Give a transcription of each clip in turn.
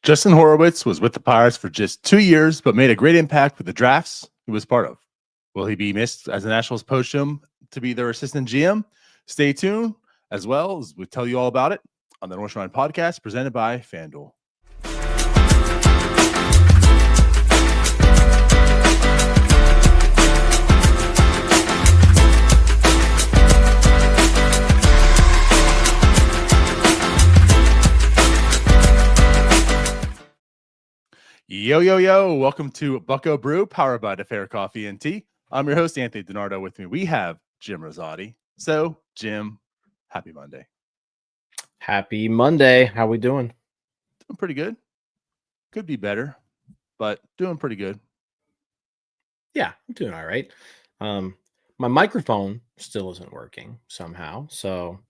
Justin Horowitz was with the Pirates for just 2 years, but made a great impact with the drafts he was part of. Will he be missed as the Nationals poach him to be their assistant GM? Stay tuned, as well as we tell you all about it on the North Shore podcast presented by FanDuel. Yo, yo, yo. Welcome to Bucco Brew, powered by DeFair Coffee and Tea. I'm your host, Anthony DiNardo. With me, we have Jim Rosati. So, Jim, happy Monday. Happy Monday. How we doing? Doing pretty good. Could be better, but doing pretty good. Yeah, I'm doing all right. My microphone still isn't working somehow, so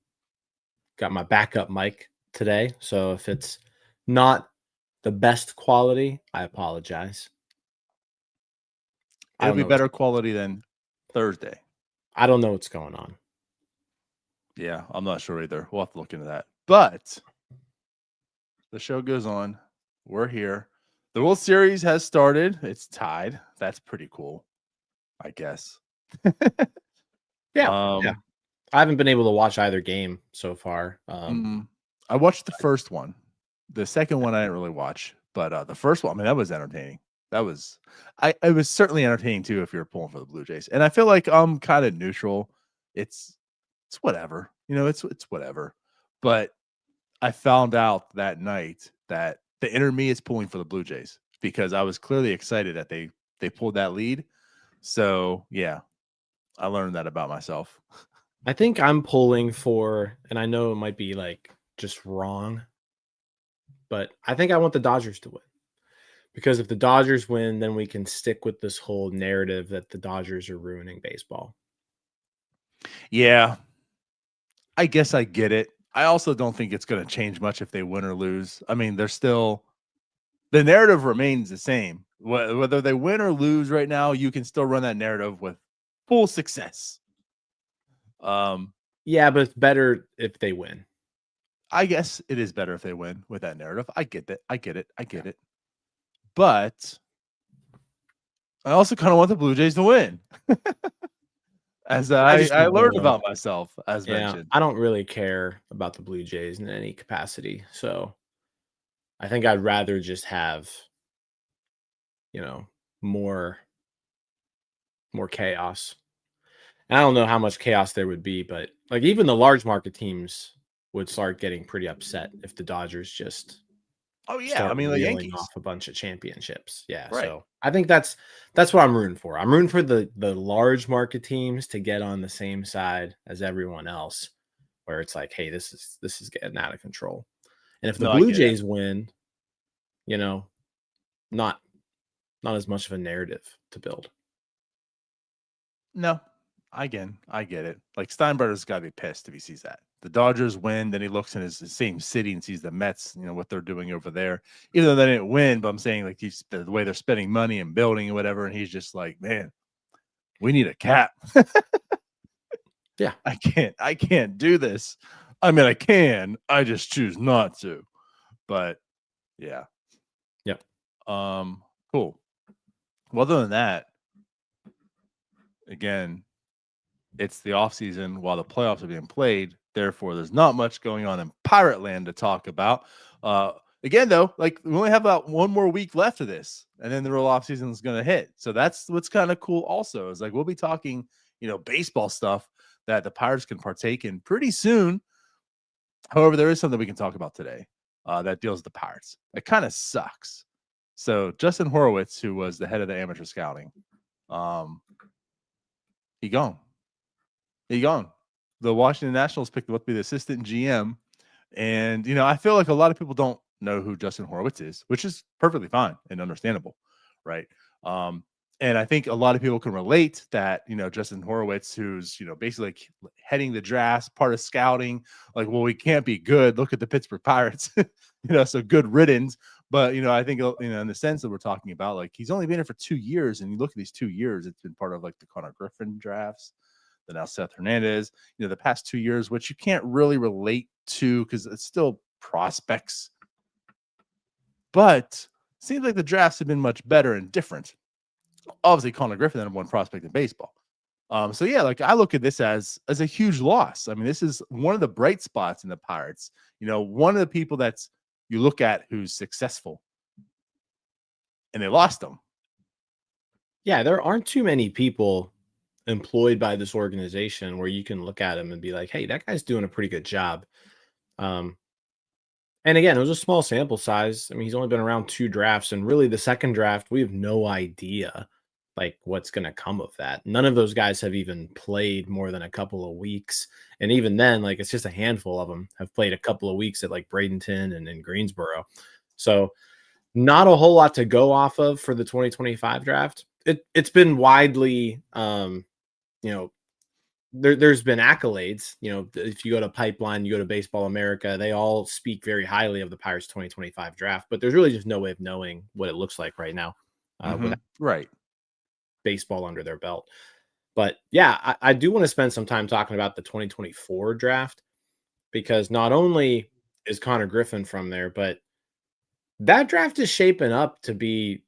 got my backup mic today. So if it's not the best quality, I apologize. It'll be better quality than Thursday. I don't know what's going on. Yeah, I'm not sure either. We'll have to look into that. But the show goes on. We're here. The World Series has started. It's tied. That's pretty cool, I guess. Yeah. I haven't been able to watch either game so far. I watched the first one. The second one I didn't really watch, but the first one, I mean, that was entertaining. It was certainly entertaining too if you're pulling for the Blue Jays. And I feel like I'm kind of neutral. It's whatever, it's whatever. But I found out that night that the inner me is pulling for the Blue Jays because I was clearly excited that they pulled that lead. So yeah, I learned that about myself. I think I'm pulling for, and I know it might be like just wrong, but I think I want the Dodgers to win. Because if the Dodgers win, then we can stick with this whole narrative that the Dodgers are ruining baseball. Yeah, I guess I get it. I also don't think it's going to change much if they win or lose. I mean, the narrative remains the same. Whether they win or lose right now, you can still run that narrative with full success. Yeah, but it's better if they win. I guess it is better if they win with that narrative. I get that. I get it. But I also kind of want the Blue Jays to win. As I learned about myself, as mentioned. I don't really care about the Blue Jays in any capacity. So I think I'd rather just have, more chaos. And I don't know how much chaos there would be, but like even the large market teams would start getting pretty upset if the Dodgers just I mean, the Yankees off a bunch of championships. Yeah, right. So I think that's what I'm rooting for. I'm rooting for the large market teams to get on the same side as everyone else, where it's like, hey, this is getting out of control. And if the Blue Jays win, not as much of a narrative to build. No, I get it. Like Steinbrenner's got to be pissed if he sees that. The Dodgers win, then he looks in his same city and sees the Mets, what they're doing over there. Even though they didn't win, but I'm saying like the way they're spending money and building and whatever, and he's just like, man, we need a cap. Yeah, I can't do this. I mean, I can. I just choose not to. But yeah. Yep. Cool. Well, other than that, again, it's the off season while the playoffs are being played. Therefore, there's not much going on in Pirate Land to talk about. Again, though, like we only have about one more week left of this, and then the real off season is going to hit. So that's what's kind of cool. Also, is like we'll be talking, baseball stuff that the Pirates can partake in pretty soon. However, there is something we can talk about today that deals with the Pirates. It kind of sucks. So Justin Horowitz, who was the head of the amateur scouting, he gone. The Washington Nationals picked him up to be the assistant GM. And, I feel like a lot of people don't know who Justin Horowitz is, which is perfectly fine and understandable, right? And I think a lot of people can relate that, Justin Horowitz, who's, basically like heading the drafts, part of scouting, like, well, we can't be good. Look at the Pittsburgh Pirates, so good riddance. But, I think, in the sense that we're talking about, like, he's only been here for 2 years. And you look at these 2 years, it's been part of like the Connor Griffin drafts. Then now Seth Hernandez, the past 2 years, which you can't really relate to because it's still prospects but seems like the drafts have been much better and different. Obviously, Connor Griffin, the number one prospect in baseball. So yeah, like I look at this as a huge loss. I mean, this is one of the bright spots in the Pirates. One of the people that's you look at who's successful, and they lost them. Yeah, there aren't too many people employed by this organization where you can look at him and be like, hey, that guy's doing a pretty good job. Um, and again, it was a small sample size. I mean, he's only been around 2 drafts, and really the second draft, we have no idea like what's going to come of that. None of those guys have even played more than a couple of weeks, and even then, like it's just a handful of them have played a couple of weeks at like Bradenton and in Greensboro. So not a whole lot to go off of for the 2025 draft. It's been widely, you know, there's been accolades. If you go to Pipeline, you go to Baseball America, they all speak very highly of the Pirates 2025 draft, but there's really just no way of knowing what it looks like right now without Right. baseball under their belt. But yeah, I do want to spend some time talking about the 2024 draft because not only is Connor Griffin from there, but that draft is shaping up to be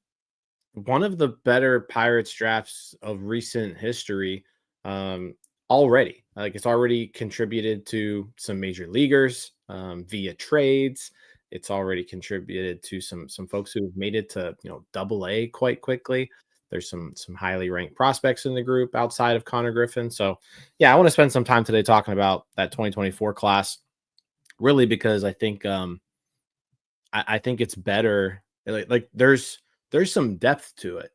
one of the better Pirates drafts of recent history already. Like it's already contributed to some major leaguers via trades. It's already contributed to some folks who've made it to Double A quite quickly. There's some highly ranked prospects in the group outside of Connor Griffin. So yeah, I want to spend some time today talking about that 2024 class, really because I think I think it's better. Like there's some depth to it,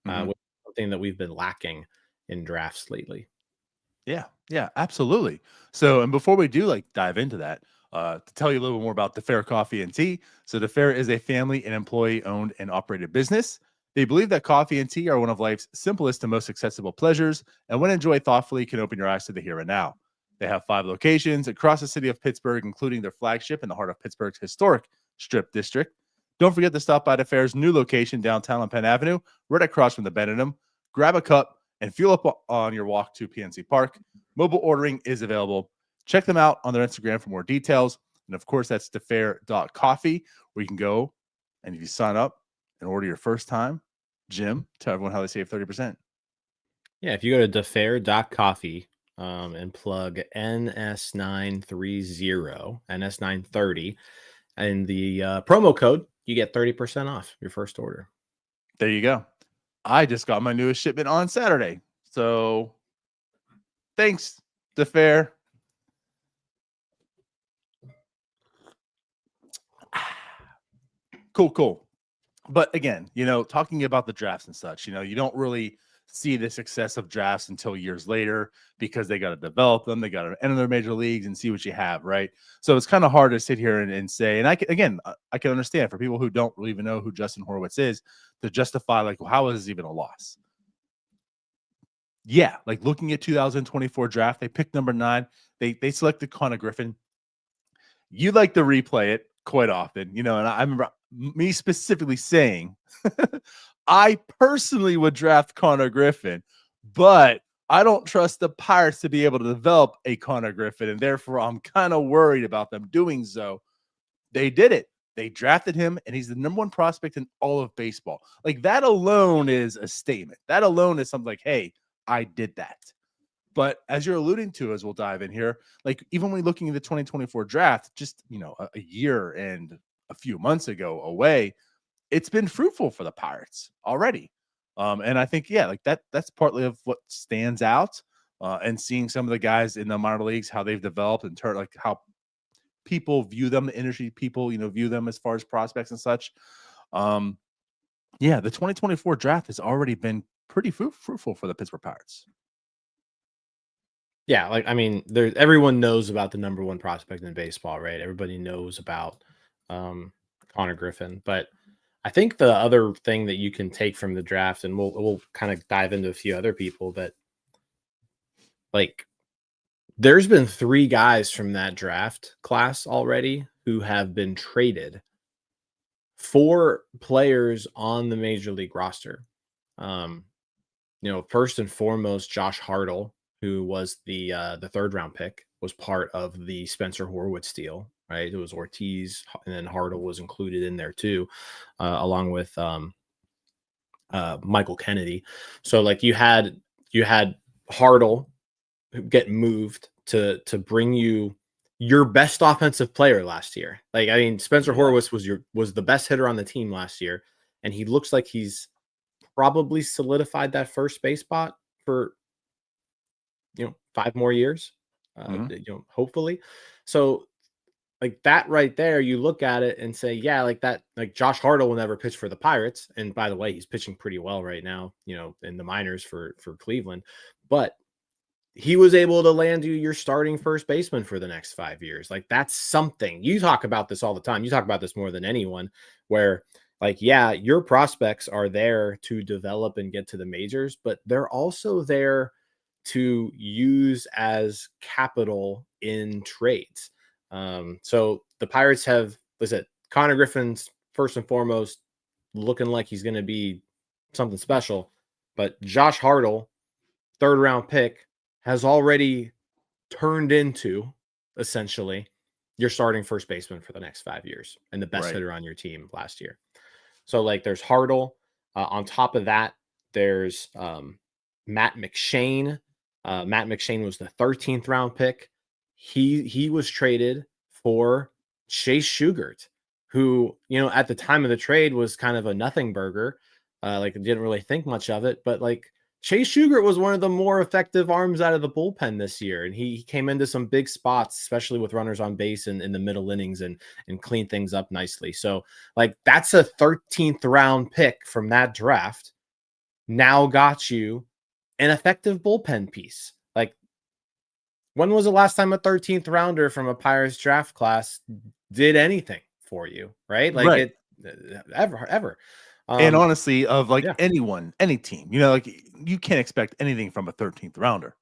which is something that we've been lacking in drafts lately. Yeah, absolutely. So, and before we do dive into that, to tell you a little more about DeFair Coffee and Tea. So, DeFair is a family and employee owned and operated business. They believe that coffee and tea are one of life's simplest and most accessible pleasures, and when enjoyed thoughtfully, can open your eyes to the here and now. They have 5 locations across the city of Pittsburgh, including their flagship in the heart of Pittsburgh's historic Strip District. Don't forget to stop by DeFair's new location downtown on Penn Avenue, right across from the Benedum. Grab a cup and fuel up on your walk to PNC Park. Mobile ordering is available. Check them out on their Instagram for more details. And of course, that's defair.coffee, where you can go and if you sign up and order your first time, Jim, tell everyone how they save 30%. Yeah, if you go to defair.coffee and plug NS930, NS930, and the promo code, you get 30% off your first order. There you go. I just got my newest shipment on Saturday. So thanks, DeFair. Cool. But again, talking about the drafts and such, you don't really see the success of drafts until years later because they got to develop them. They got to enter their major leagues and see what you have, right? So it's kind of hard to sit here and say, and I can understand for people who don't really even know who Justin Horowitz is to justify well, how is this even a loss? Yeah, looking at 2024 draft, they picked number 9. They selected Connor Griffin. You like to replay it quite often, and I remember me specifically saying, I personally would draft Connor Griffin, but I don't trust the Pirates to be able to develop a Connor Griffin, and therefore I'm kind of worried about them doing so. They did it. They drafted him, and he's the number 1 prospect in all of baseball. That alone is a statement. That alone is something hey, I did that. But as you're alluding to, as we'll dive in here, even when looking at the 2024 draft, just, a year and a few months ago away, it's been fruitful for the Pirates already. And I think, that's partly of what stands out and seeing some of the guys in the minor leagues, how they've developed and how people view them, the industry people, view them as far as prospects and such. The 2024 draft has already been pretty fruitful for the Pittsburgh Pirates. Yeah, everyone knows about the number 1 prospect in baseball, right? Everybody knows about Connor Griffin, but I think the other thing that you can take from the draft, and we'll kind of dive into a few other people, but there's been 3 guys from that draft class already who have been traded for players on the major league roster. First and foremost, Josh Hartle, who was the 3rd round pick, was part of the Spencer Horowitz deal right? It was Ortiz, and then Hartle was included in there too, along with Michael Kennedy. So like you had Hartle get moved to bring you your best offensive player last year. Like, I mean, Spencer Horowitz was the best hitter on the team last year, and he looks like he's probably solidified that first base spot for 5 more years, hopefully. So like that right there, you look at it and say, yeah, like that, like Josh Hartle will never pitch for the Pirates. And by the way, he's pitching pretty well right now, in the minors for Cleveland. But he was able to land you your starting first baseman for the next 5 years. Like that's something. You talk about this all the time. You talk about this more than anyone, where like, yeah, your prospects are there to develop and get to the majors, but they're also there to use as capital in trades. So the Pirates have, Connor Griffin's first and foremost looking like he's going to be something special, but Josh Hartle, 3rd round pick, has already turned into essentially your starting first baseman for the next 5 years and the best hitter on your team last year. So like there's Hartle. On top of that, there's Matt McShane. Matt McShane was the 13th round pick. He was traded for Chase Shugart, who, at the time of the trade was kind of a nothing burger. Like didn't really think much of it, but like Chase Shugart was one of the more effective arms out of the bullpen this year. And he came into some big spots, especially with runners on base in the middle innings and cleaned things up nicely. So like that's a 13th round pick from that draft. Now got you an effective bullpen piece. Like, when was the last time a 13th rounder from a Pirates draft class did anything for you? Right. Like ever. And honestly, of like yeah. anyone, any team, like you can't expect anything from a 13th rounder.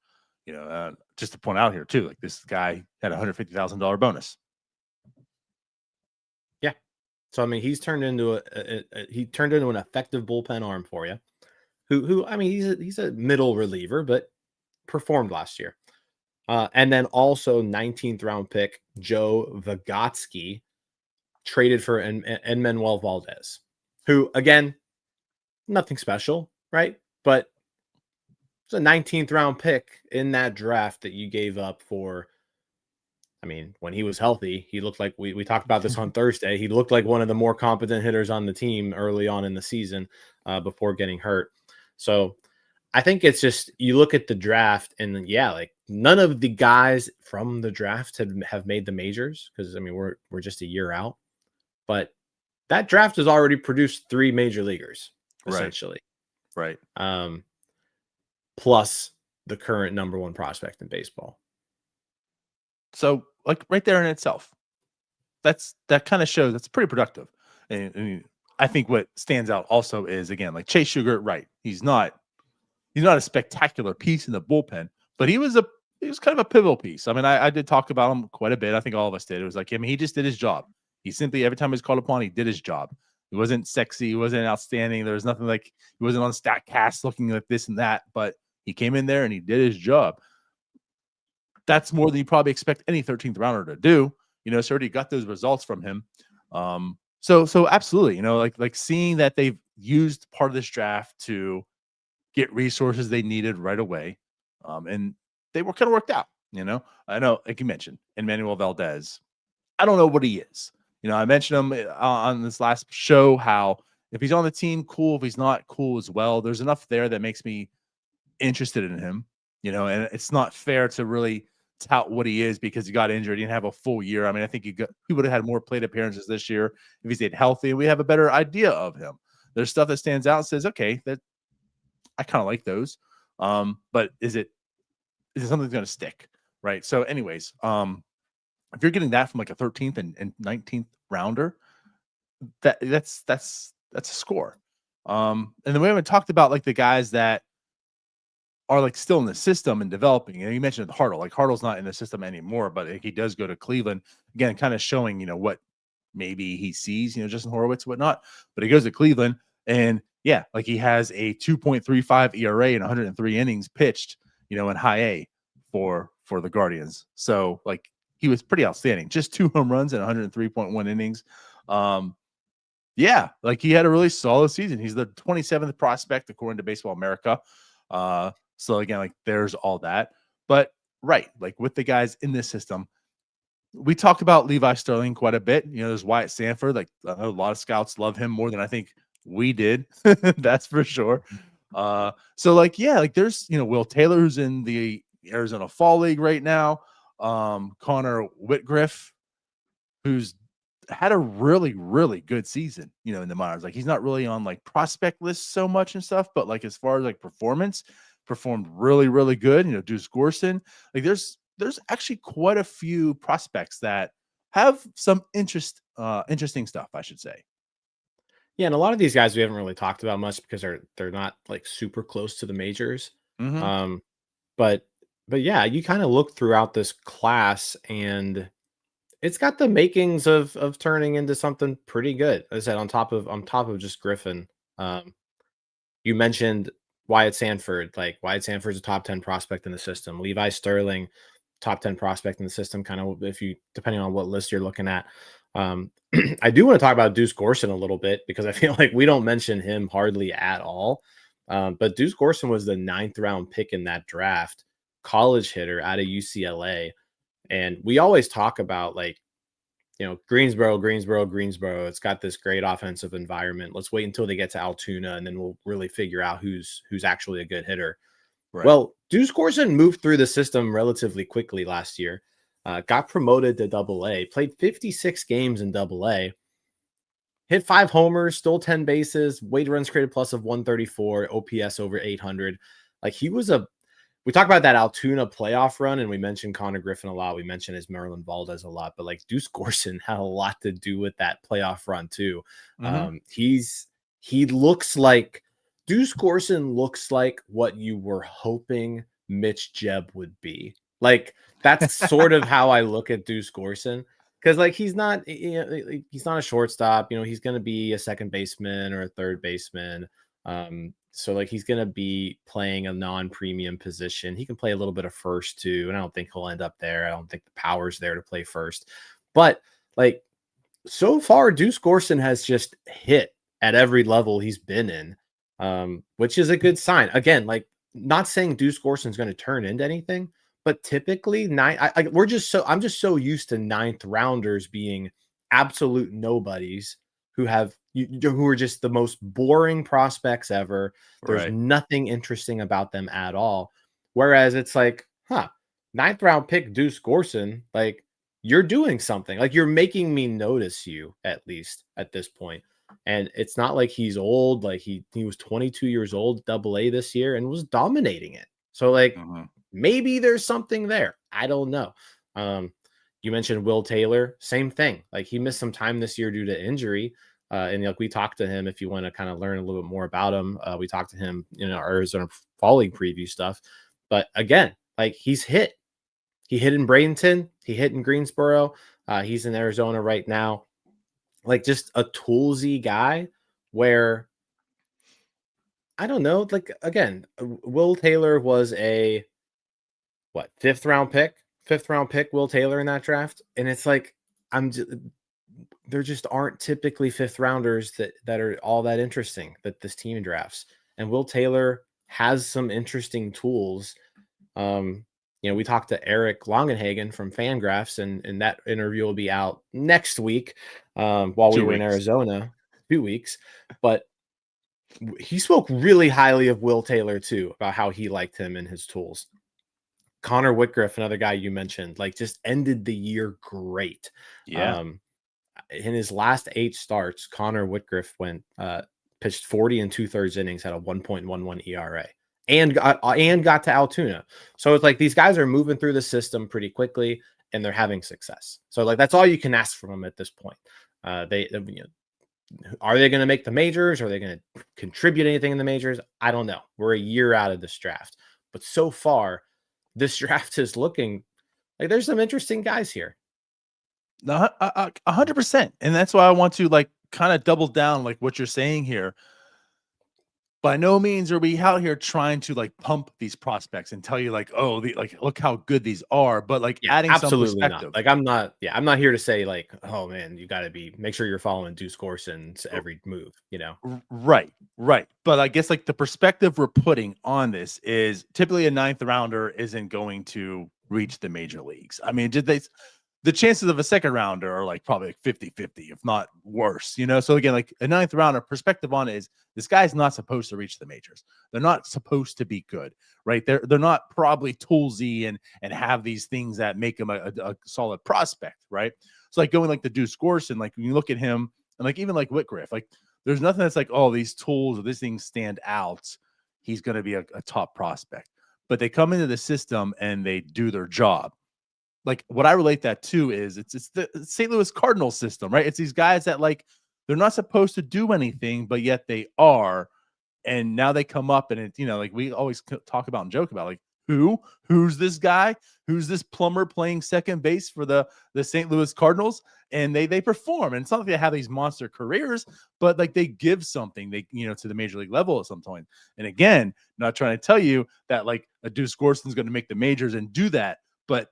Just to point out here too, like this guy had a $150,000 bonus. Yeah. So I mean, he's turned into an effective bullpen arm for you. Who I mean, he's a middle reliever, but performed last year. And then also 19th round pick Joe Vygotsky, traded for Manuel Valdez, who, again, nothing special, right? But it's a 19th round pick in that draft that you gave up for. I mean, when he was healthy, he looked like we talked about this on Thursday. He looked like one of the more competent hitters on the team early on in the season before getting hurt. So I think it's just, you look at the draft and like none of the guys from the draft have made the majors, because I mean, we're just a year out, but that draft has already produced 3 major leaguers essentially. Right. Plus the current number 1 prospect in baseball. So like right there in itself, that kind of shows that's pretty productive. And I think what stands out also is, again, like Chase Shugart, right? He's not a spectacular piece in the bullpen, but he was kind of a pivotal piece. I mean, I did talk about him quite a bit. I think all of us did. It was like, I mean, he just did his job. He simply, every time he was called upon, he did his job. He wasn't sexy. He wasn't outstanding. There was nothing like, he wasn't on StatCast looking like this and that, but he came in there and he did his job. That's more than you probably expect any 13th rounder to do. So already got those results from him. So absolutely, like seeing that they've used part of this draft to get resources they needed right away. And they were kind of worked out, I know, like you mentioned, Manuel Valdez. I don't know what he is. I mentioned him on this last show, how if he's on the team, cool. If he's not, cool as well. There's enough there that makes me interested in him, and it's not fair to really tout what he is because he got injured. He didn't have a full year. I mean, I think he would have had more plate appearances this year if he stayed healthy, and we have a better idea of him. There's stuff that stands out and says, okay, that I kind of like those. But is it something that's going to stick? Right. So anyways, if you're getting that from like a 13th and 19th rounder, that's a score. And then we haven't talked about like the guys that are like still in the system and developing. And you mentioned Hartle. Like Hartle's not in the system anymore, but he does go to Cleveland again, kind of showing, what maybe he sees, Justin Horowitz, whatnot. But he goes to Cleveland, and yeah, like he has a 2.35 ERA and 103 innings pitched, in high A for the Guardians. So like he was pretty outstanding. Just 2 home runs and 103.1 innings. Yeah, like he had a really solid season. He's the 27th prospect according to Baseball America. So again, like there's all that. But right, like with the guys in this system, we talked about Levi Sterling quite a bit. You know, there's Wyatt Sanford. Like a lot of scouts love him more than I think we did. That's for sure. So like, yeah, like there's, you know, Will Taylor, who's in the Arizona Fall League right now. Connor Whitgriff, who's had a really, really good season, you know, in the minors. Like he's not really on like prospect lists so much and stuff, but like as far as like performance, performed really, really good. You know, Deuce Gorson. Like there's actually quite a few prospects that have some interesting stuff, I should say. Yeah, and a lot of these guys we haven't really talked about much because they're not like super close to the majors. Mm-hmm. Um, but yeah, you kind of look throughout this class and it's got the makings of turning into something pretty good. As I said, on top of just Griffin. You mentioned Wyatt Sanford. Like Wyatt Sanford's a top 10 prospect in the system. Levi Sterling, top 10 prospect in the system, kind of if you depending on what list you're looking at. I do want to talk about Deuce Gorson a little bit because I feel like we don't mention him hardly at all. But Deuce Gorson was the 9th round pick in that draft, college hitter out of UCLA. And we always talk about like, you know, Greensboro. It's got this great offensive environment. Let's wait until they get to Altoona and then we'll really figure out who's actually a good hitter. Right. Well, Deuce Gorson moved through the system relatively quickly last year. Got promoted to AA, played 56 games in AA, hit 5 homers, stole 10 bases, weighted runs created plus of 134, OPS over 800. Like we talk about that Altoona playoff run, and we mentioned Connor Griffin a lot. We mentioned his Merlin Valdez a lot, but like Deuce Gorson had a lot to do with that playoff run too. Mm-hmm. Deuce Gorson looks like what you were hoping Mitch Jebb would be. Like that's sort of how I look at Deuce Gorson. Because like he's not a shortstop, you know, he's gonna be a second baseman or a third baseman. So like he's gonna be playing a non-premium position. He can play a little bit of first too, and I don't think he'll end up there. I don't think the power's there to play first. But like so far, Deuce Gorson has just hit at every level he's been in, which is a good sign. Again, like not saying Deuce Gorson's going to turn into anything, but typically I'm just so used to 9th rounders being absolute nobodies who are just the most boring prospects ever. There's Right. nothing interesting about them at all. Whereas it's like, 9th round pick Deuce Gorson, like you're doing something. Like you're making me notice you at least at this point. And it's not like he's old. Like he was 22 years old, AA this year, and was dominating it. So like maybe there's something there. I don't know. You mentioned Will Taylor, same thing. Like he missed some time this year due to injury. And like we talked to him, if you want to kind of learn a little bit more about him, we talked to him in our Arizona Fall League preview stuff. But again, like he's hit. He hit in Bradenton. He hit in Greensboro. He's in Arizona right now. Like just a toolsy guy where I don't know. Like again, Will Taylor was a fifth round pick, Will Taylor in that draft. And it's like, there just aren't typically 5th rounders that are all that interesting that this team drafts. And Will Taylor has some interesting tools. You know, we talked to Eric Longenhagen from Fangraphs, and that interview will be out next week while we were in Arizona, 2 weeks. But he spoke really highly of Will Taylor too, about how he liked him and his tools. Connor Whitgriff, another guy you mentioned, like just ended the year great. Yeah. In his last 8 starts, Connor Whitgriff pitched 40 and 2/3 innings, had a 1.11 ERA, and got to Altoona. So it's like these guys are moving through the system pretty quickly, and they're having success. So like that's all you can ask from them at this point. Are they going to make the majors? Are they going to contribute anything in the majors? I don't know. We're a year out of this draft, but so far, this draft is looking like there's some interesting guys here. 100%. And that's why I want to like kind of double down like what you're saying here. by no means are we out here trying to like pump these prospects and tell you like, oh, like look how good these are, but like Yeah, adding some absolutely not. perspective. Like, I'm not here to say like, oh man, you got to make sure you're following Deuce Gorson's every move, you know? Right, right. But I guess like the perspective we're putting on this is typically a ninth rounder isn't going to reach the major leagues. I mean, the chances of a second rounder are like probably like 50-50, if not worse, you know? So again, like a ninth rounder perspective on it is this guy's not supposed to reach the majors. They're not supposed to be good, right? They're not probably toolsy and have these things that make him a solid prospect, right? So like going like the Deuce Gorson, like when you look at him and like even like Whitgriff, like there's nothing that's like, oh, these tools or these things stand out. He's going to be a top prospect. But they come into the system and they do their job. Like what I relate that to is it's the St. Louis Cardinals system, right? It's these guys that like they're not supposed to do anything, but yet they are. And now they come up and it's, you know, like we always talk about and joke about like who's this guy? Who's this plumber playing second base for the St. Louis Cardinals? And they perform. And it's not like they have these monster careers, but like they give something they, you know, to the major league level at some point. And again, not trying to tell you that like a Deuce Gorson's going to make the majors and do that, but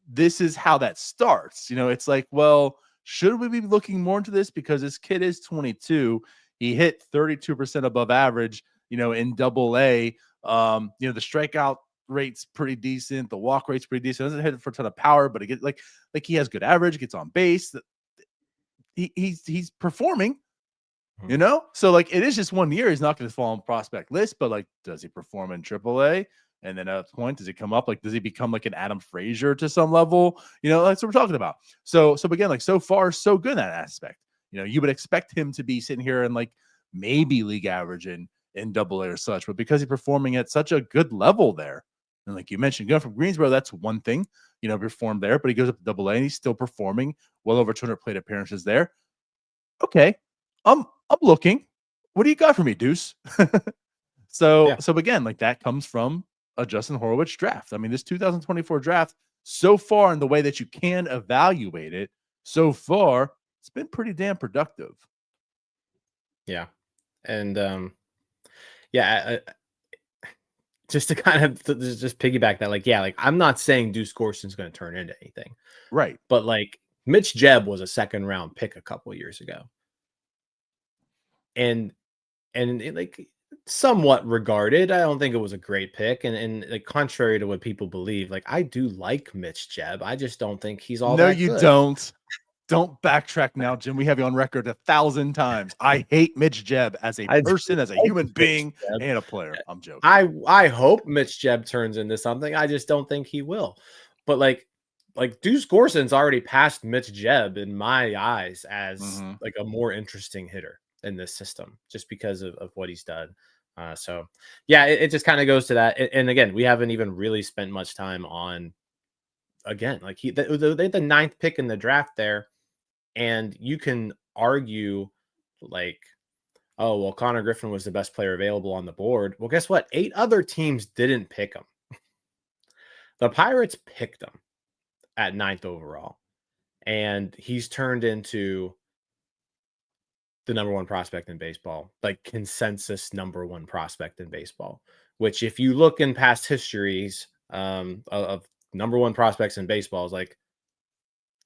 this is how that starts. You know, it's like, well, should we be looking more into this because this kid is 22? He hit 32% above average, you know, in double A. You know, the strikeout rate's pretty decent. The walk rate's pretty decent. Doesn't hit it for a ton of power, but it gets like he has good average, gets on base. He's performing, you Mhm. know? So like it is just 1 year. He's not going to fall on prospect list, but like, does he perform in triple A? And then at a point, does he come up? Like, does he become like an Adam Frazier to some level? You know, that's what we're talking about. So again, like so far, so good in that aspect. You know, you would expect him to be sitting here and like maybe league average in double A or such, but because he's performing at such a good level there, and like you mentioned, going from Greensboro, that's one thing, you know, performed there, but he goes up to double A and he's still performing well over 200 plate appearances there. Okay, I'm looking. What do you got for me, Deuce? So Yeah. again, like that comes from a Justin Horowitz draft. I mean, this 2024 draft, so far in the way that you can evaluate it, so far, it's been pretty damn productive. Yeah. And yeah, just to kind of just piggyback that, like, yeah, like I'm not saying Deuce Gorson's going to turn into anything, Right. but like Mitch Jebb was a second round pick a couple years ago, and like somewhat regarded. I don't think it was a great pick, and like contrary to what people believe, like I do like Mitch Jebb. I just don't think he's all No, that you good. don't. Don't backtrack now, Jim. We have you on record 1,000 times. I hate Mitch Jebb as a I do person, as a like human Mitch being, Jebb. and a player. I'm joking. I hope Mitch Jebb turns into something. I just don't think he will. But like Deuce Gorson's already passed Mitch Jebb in my eyes as Mhm. like a more interesting hitter in this system, just because of what he's done. So yeah, it just kind of goes to that. And again, we haven't even really spent much time on again, like they had the ninth pick in the draft there, and you can argue like, oh, well, Connor Griffin was the best player available on the board. Well, guess what? 8 other teams didn't pick him. The Pirates picked him at ninth overall, and he's turned into the number one prospect in baseball, like consensus number one prospect in baseball. Which, if you look in past histories of number one prospects in baseball, is like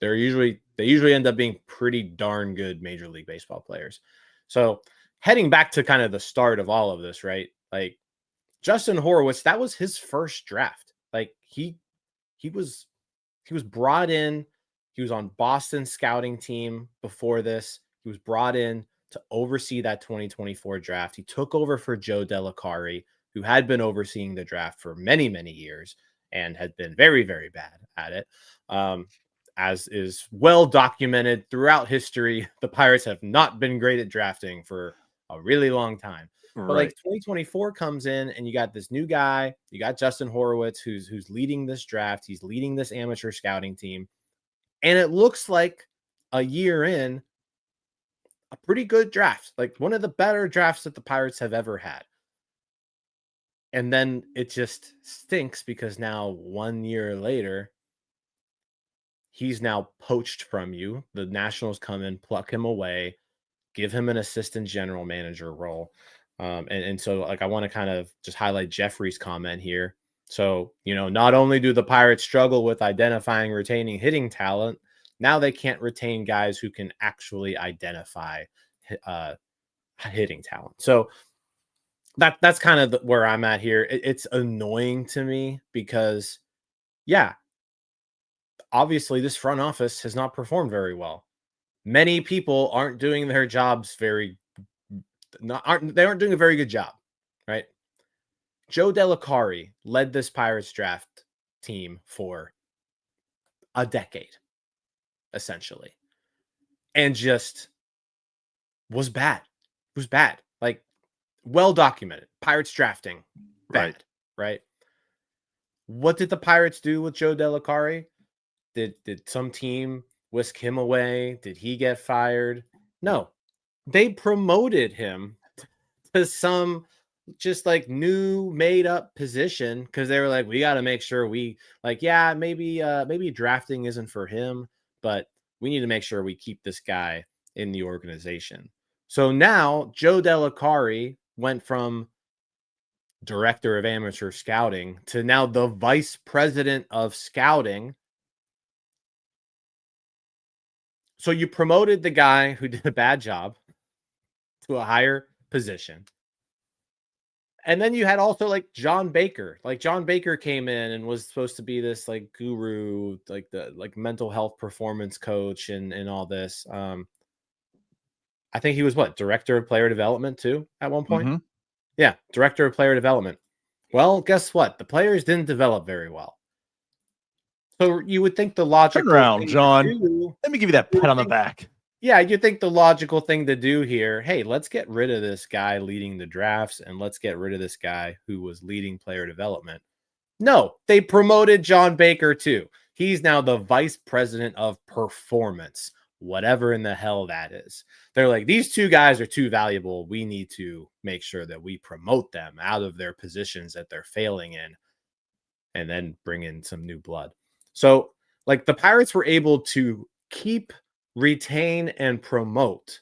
they usually end up being pretty darn good Major League Baseball players. So heading back to kind of the start of all of this, right? Like Justin Horowitz, that was his first draft. Like he was he was brought in. He was on Boston's scouting team before this. He was brought in to oversee that 2024 draft. He took over for Joe Delicari, who had been overseeing the draft for many, many years and had been very, very bad at it. As is well documented throughout history, the Pirates have not been great at drafting for a really long time. But like Right. 2024 comes in and you got this new guy, you got Justin Horowitz who's leading this draft, he's leading this amateur scouting team. And it looks like a year in, a pretty good draft, like one of the better drafts that the Pirates have ever had. And then it just stinks because now 1 year later, he's now poached from you. The Nationals come in, pluck him away, give him an assistant general manager role. And so like I want to kind of just highlight Jeffrey's comment here. So, not only do the Pirates struggle with identifying, retaining hitting talent, now they can't retain guys who can actually identify hitting talent. So that's kind of where I'm at here. It's annoying to me because, yeah, obviously this front office has not performed very well. Many people aren't doing their jobs they aren't doing a very good job, right? Joe Delicari led this Pirates draft team for a decade, essentially, and just was bad. It was bad. Like, well documented. Pirates drafting bad, right? What did the Pirates do with Joe Delicari? Did some team whisk him away? Did he get fired? No. They promoted him to some just like new made up position because they were like, we got to make sure maybe drafting isn't for him, but we need to make sure we keep this guy in the organization. So now Joe Delicari went from director of amateur scouting to now the vice president of scouting. So you promoted the guy who did a bad job to a higher position. And then you had also like John Baker. Like John Baker came in and was supposed to be this like guru, like the mental health performance coach and all this. I think he was director of player development too at one point. Mm-hmm. Yeah, director of player development. Well, guess what? The players didn't develop very well. So you would think the logical Turn around, thing John. to do, let me give you that pat on the back. Yeah, you think the logical thing to do here, hey, let's get rid of this guy leading the drafts and let's get rid of this guy who was leading player development. No, they promoted John Baker too. He's now the vice president of performance, whatever in the hell that is. They're like, these two guys are too valuable. We need to make sure that we promote them out of their positions that they're failing in and then bring in some new blood. So like the Pirates were able to keep, retain, and promote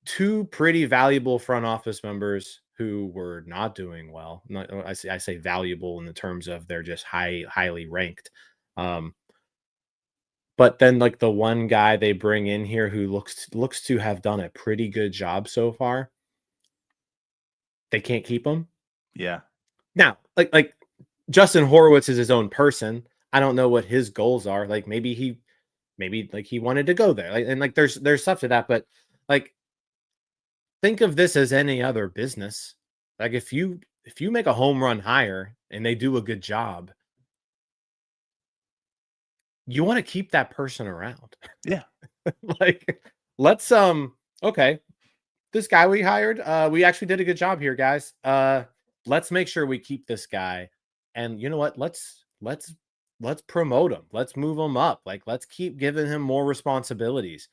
two pretty valuable front office members who were not doing well. I say valuable in the terms of they're just highly ranked. But then like the one guy they bring in here who looks to have done a pretty good job so far, they can't keep him. Yeah. Now, like Justin Horowitz is his own person. I don't know what his goals are. Like maybe he wanted to go there. Like there's stuff to that, but like think of this as any other business. Like if you make a home run hire and they do a good job, you want to keep that person around. Yeah. Like let's okay. This guy we hired, we actually did a good job here, guys. Let's make sure we keep this guy. And you know what? Let's promote him. Let's move him up. Like, let's keep giving him more responsibilities.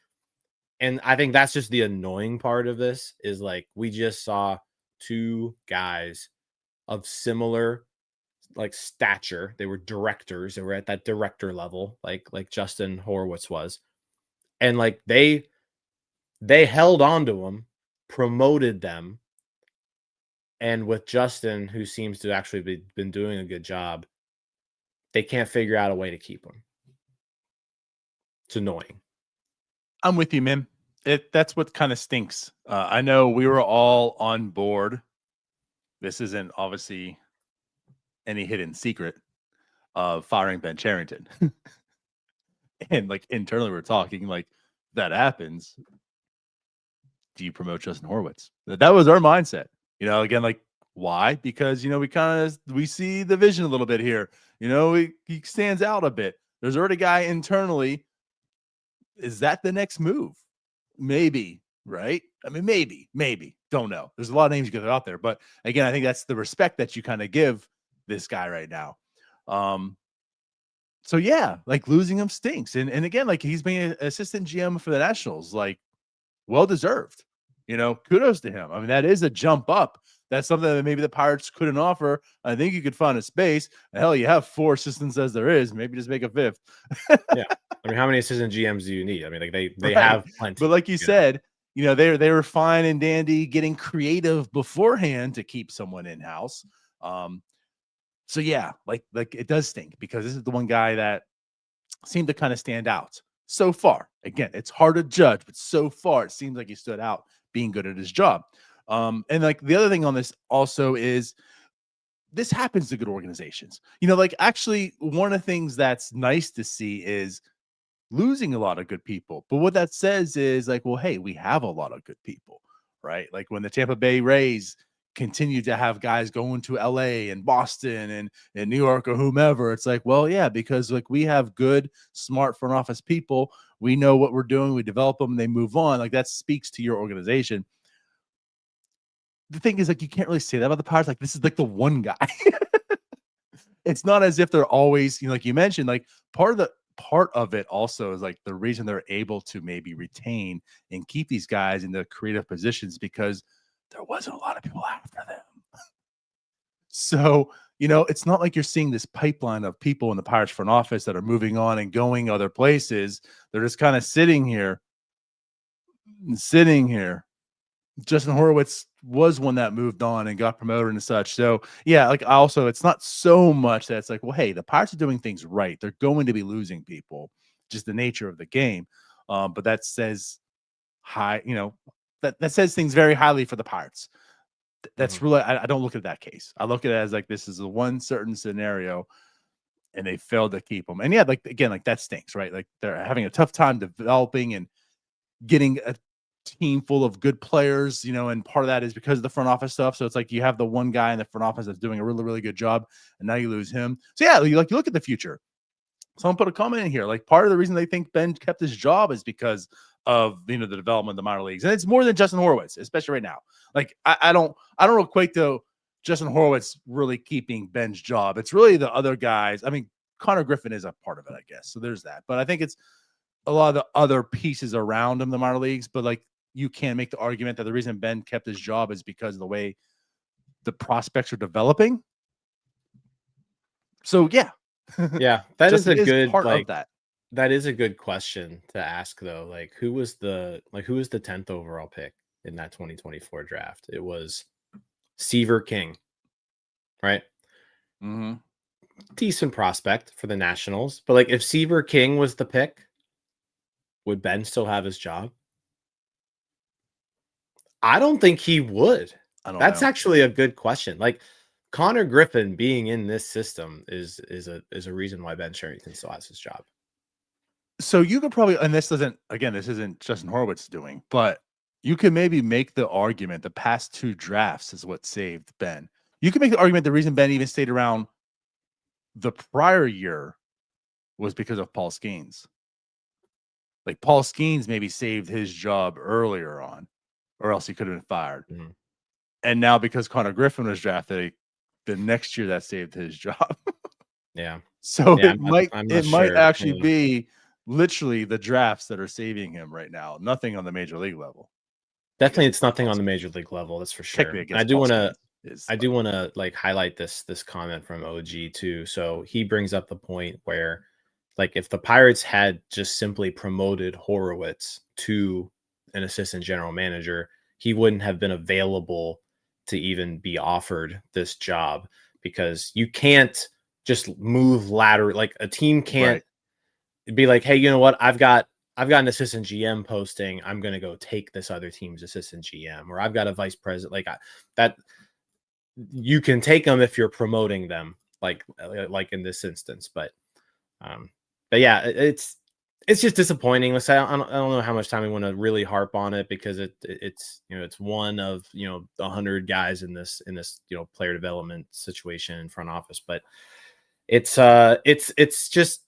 And I think that's just the annoying part of this is like, we just saw two guys of similar like stature. They were directors. They were at that director level, like Justin Horowitz was. And like, they held on to him, promoted them. And with Justin, who seems to actually been doing a good job, they can't figure out a way to keep him. It's annoying. I'm with you, man. That's what kind of stinks. I know we were all on board. This isn't obviously any hidden secret of firing Ben Cherington. And like internally we're talking like that happens. Do you promote Justin Horowitz? That was our mindset. Again, like why? Because we see the vision a little bit here. He stands out a bit. There's already a guy internally. Is that the next move? Maybe, right? I mean, maybe. Don't know. There's a lot of names you could throw out there. But again, I think that's the respect that you kind of give this guy right now. So yeah, like losing him stinks. And again, like he's being an assistant GM for the Nationals, like well-deserved. Kudos to him. I mean, that is a jump up. That's something that maybe the Pirates couldn't offer. I think you could find a space. Hell, you have 4 assistants as there is. Maybe just make a 5th. Yeah. I mean, how many assistant GMs do you need? I mean, like they right. have plenty. But like you said, they were fine and dandy getting creative beforehand to keep someone in house. So yeah, like it does stink because this is the one guy that seemed to kind of stand out so far. Again, it's hard to judge, but so far it seems like he stood out being good at his job. And like the other thing on this also is this happens to good organizations. Like actually one of the things that's nice to see is losing a lot of good people. But what that says is like, well, hey, we have a lot of good people, right? Like when the Tampa Bay Rays continue to have guys going to LA and Boston and New York or whomever, it's like, well, yeah, because like we have good, smart front office people. We know what we're doing. We develop them and they move on. Like that speaks to your organization. The thing is, like, you can't really say that about the Pirates. Like, this is like the one guy. It's not as if they're always, like you mentioned, like part of it also is like the reason they're able to maybe retain and keep these guys in the creative positions because there wasn't a lot of people after them. So, it's not like you're seeing this pipeline of people in the Pirates front office that are moving on and going other places. They're just kind of sitting here. Justin Horowitz was one that moved on and got promoted and such. So yeah, like also it's not so much that it's like, well, hey, the Pirates are doing things right. They're going to be losing people, just the nature of the game. But that says that says things very highly for the Pirates. That's really, I don't look at that case. I look at it as like, this is a one certain scenario and they failed to keep them. And yeah, like again, like that stinks, right? Like they're having a tough time developing and getting a team full of good players, and part of that is because of the front office stuff. So it's like you have the one guy in the front office that's doing a really, really good job, and now you lose him. So yeah, you look at the future. Someone put a comment in here. Like part of the reason they think Ben kept his job is because of the development of the minor leagues, and it's more than Justin Horowitz, especially right now. Like I don't equate to Justin Horowitz really keeping Ben's job. It's really the other guys. I mean, Connor Griffin is a part of it, I guess. So there's that, but I think it's a lot of the other pieces around him, the minor leagues. But like you can make the argument that the reason Ben kept his job is because of the way the prospects are developing. So yeah. Yeah, that is a good part of that. That is a good question to ask though. Like who was the 10th overall pick in that 2024 draft? It was Seaver King, right? Mm-hmm. Decent prospect for the Nationals, but like if Seaver King was the pick, would Ben still have his job? I don't think he would. That's actually a good question. Like Connor Griffin being in this system is a reason why Ben Cherington still has his job. So you could probably, and this isn't Justin Horowitz doing, but you can maybe make the argument the past two drafts is what saved Ben. You can make the argument the reason Ben even stayed around the prior year was because of Paul Skeens. Like Paul Skeens maybe saved his job earlier on, or else he could have been fired. Mm-hmm. And now because Connor Griffin was drafted, the next year that saved his job. Yeah. So yeah, it might actually be literally the drafts that are saving him right now. Nothing on the major league level. Definitely, it's nothing on the major league level. That's for sure. I do want to like highlight this comment from OG too. So he brings up the point where, like, if the Pirates had just simply promoted Horowitz to an assistant general manager, he wouldn't have been available to even be offered this job, because you can't just move ladder. Like a team can't be like, hey, you know what? I've got an assistant GM posting. I'm going to go take this other team's assistant GM, or I've got a vice president. Like that, you can take them if you're promoting them, like in this instance. But yeah, it's just disappointing. Let's say I don't know how much time we want to really harp on it, because it's one of 100 guys in this player development situation in front office, but it's just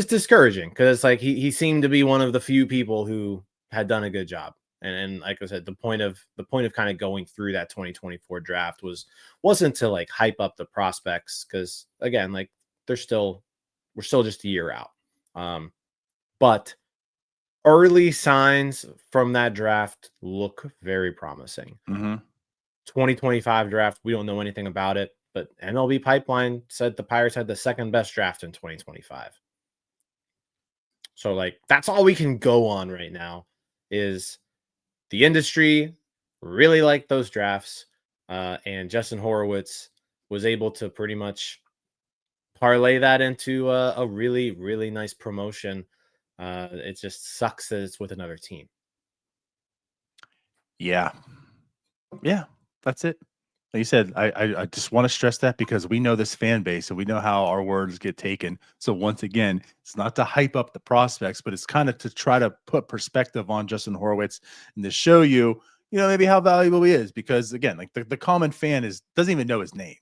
discouraging, because it's like he seemed to be one of the few people who had done a good job. And like I said, the point of kind of going through that 2024 draft wasn't to like hype up the prospects, because again, like we're still just a year out. But early signs from that draft look very promising. 2025 draft, we don't know anything about it, but MLB Pipeline said the Pirates had the second best draft in 2025. So like that's all we can go on right now, is the industry really liked those drafts, and Justin Horowitz was able to pretty much parlay that into a really, really nice promotion. It just sucks that it's with another team. Yeah. Yeah, that's it. Like you said, I just want to stress that because we know this fan base and we know how our words get taken. So once again, it's not to hype up the prospects, but it's kind of to try to put perspective on Justin Horowitz and to show you, maybe how valuable he is. Because again, like the common fan doesn't even know his name.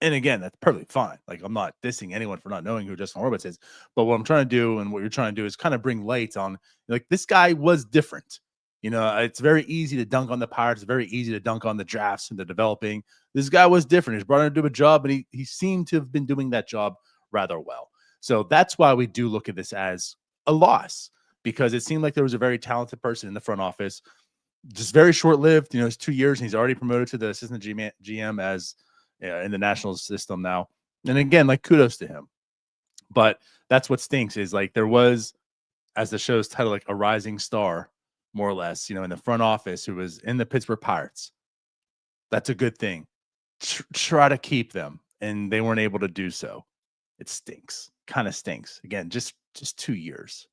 And again, that's perfectly fine. Like I'm not dissing anyone for not knowing who Justin Horowitz is. But what I'm trying to do and what you're trying to do is kind of bring light on like this guy was different. It's very easy to dunk on the Pirates. It's very easy to dunk on the drafts and the developing. This guy was different. He's brought in to do a job, and he seemed to have been doing that job rather well. So that's why we do look at this as a loss, because it seemed like there was a very talented person in the front office, just very short-lived. It's 2 years, and he's already promoted to the assistant GM as in the national system now. And again, like kudos to him. But that's what stinks is like there was, as the show's title, like a rising star, more or less, in the front office who was in the Pittsburgh Pirates. That's a good thing. Try to keep them, and they weren't able to do so. It stinks. Kind of stinks. Again, just 2 years.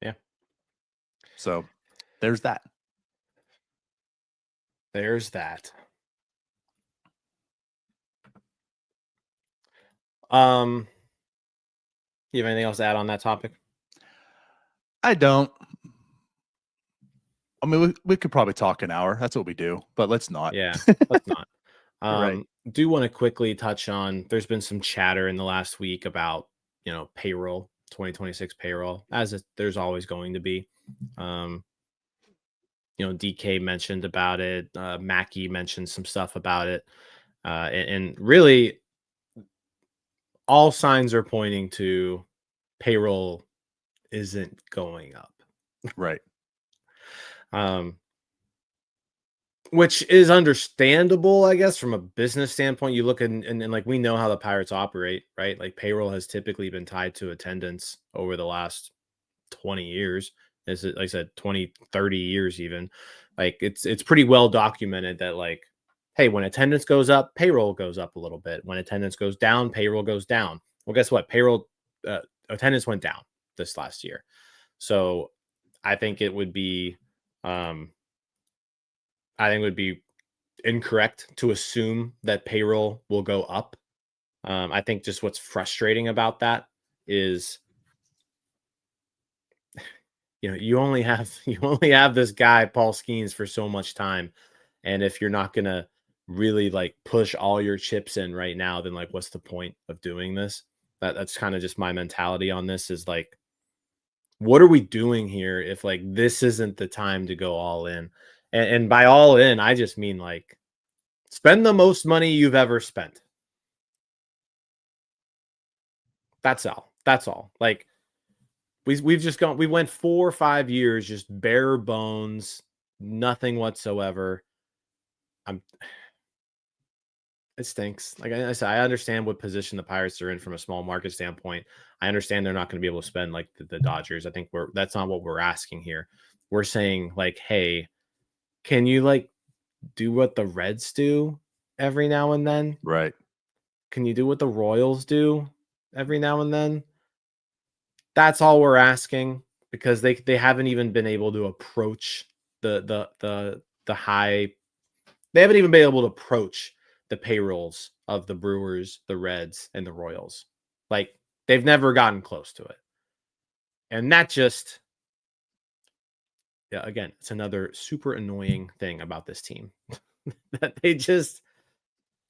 Yeah. So there's that. There's that. You have anything else to add on that topic? I don't. I mean, we could probably talk an hour. That's what we do, but let's not. Yeah, let's not. Right. Do want to quickly touch on, there's been some chatter in the last week about, payroll, 2026 payroll, there's always going to be. DK mentioned about it. Mackey mentioned some stuff about it. And really, all signs are pointing to payroll isn't going up. Right. Which is understandable, I guess, from a business standpoint. You look and like we know how the Pirates operate, right? Like payroll has typically been tied to attendance over the last 20 years. Like I said, 20, 30 years even. Like it's pretty well documented that like, hey, when attendance goes up, payroll goes up a little bit. When attendance goes down, payroll goes down. Well, guess what? Payroll attendance went down this last year. So I think it would be incorrect to assume that payroll will go up. I think just what's frustrating about that is, you only have this guy, Paul Skeens, for so much time. And if you're not going to really like push all your chips in right now, then like, what's the point of doing this? That's kind of just my mentality on this is like, what are we doing here if like this isn't the time to go all in? And by all in, I just mean like spend the most money you've ever spent. That's all. Like we went 4 or 5 years just bare bones, nothing whatsoever. It stinks. Like I said, I understand what position the Pirates are in from a small market standpoint. I understand they're not going to be able to spend like the Dodgers. I think that's not what we're asking here. We're saying like, hey, can you like do what the Reds do every now and then? Right. Can you do what the Royals do every now and then? That's all we're asking, because they haven't even been able to approach the high. They haven't even been able to approach the payrolls of the Brewers, the Reds, and the Royals. Like they've never gotten close to it. And that just, yeah, again, it's another super annoying thing about this team that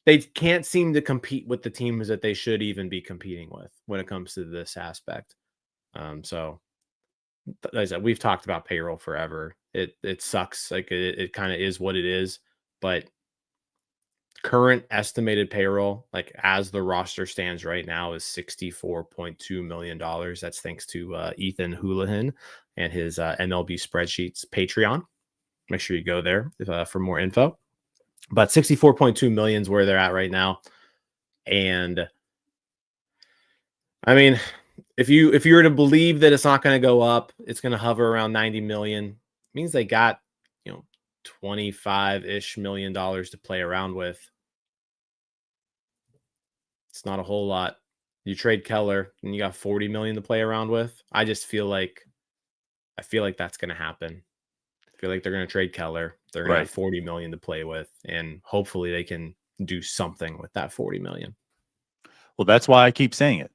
they can't seem to compete with the teams that they should even be competing with when it comes to this aspect. So like I said, we've talked about payroll forever. It sucks. Like it kind of is what it is, but current estimated payroll, like as the roster stands right now, is $64.2 million. That's thanks to Ethan Houlihan and his MLB spreadsheets Patreon. Make sure you go there for more info. But 64.2 million is where they're at right now. And I mean, if you were to believe that it's not going to go up, it's going to hover around 90 million, means they got, 25-ish million dollars to play around with. It's not a whole lot. You trade Keller and you got 40 million to play around with. I feel like that's going to happen. I feel like they're going to trade Keller. They're going to have 40 million to play with, and hopefully they can do something with that 40 million. Well, that's why I keep saying it.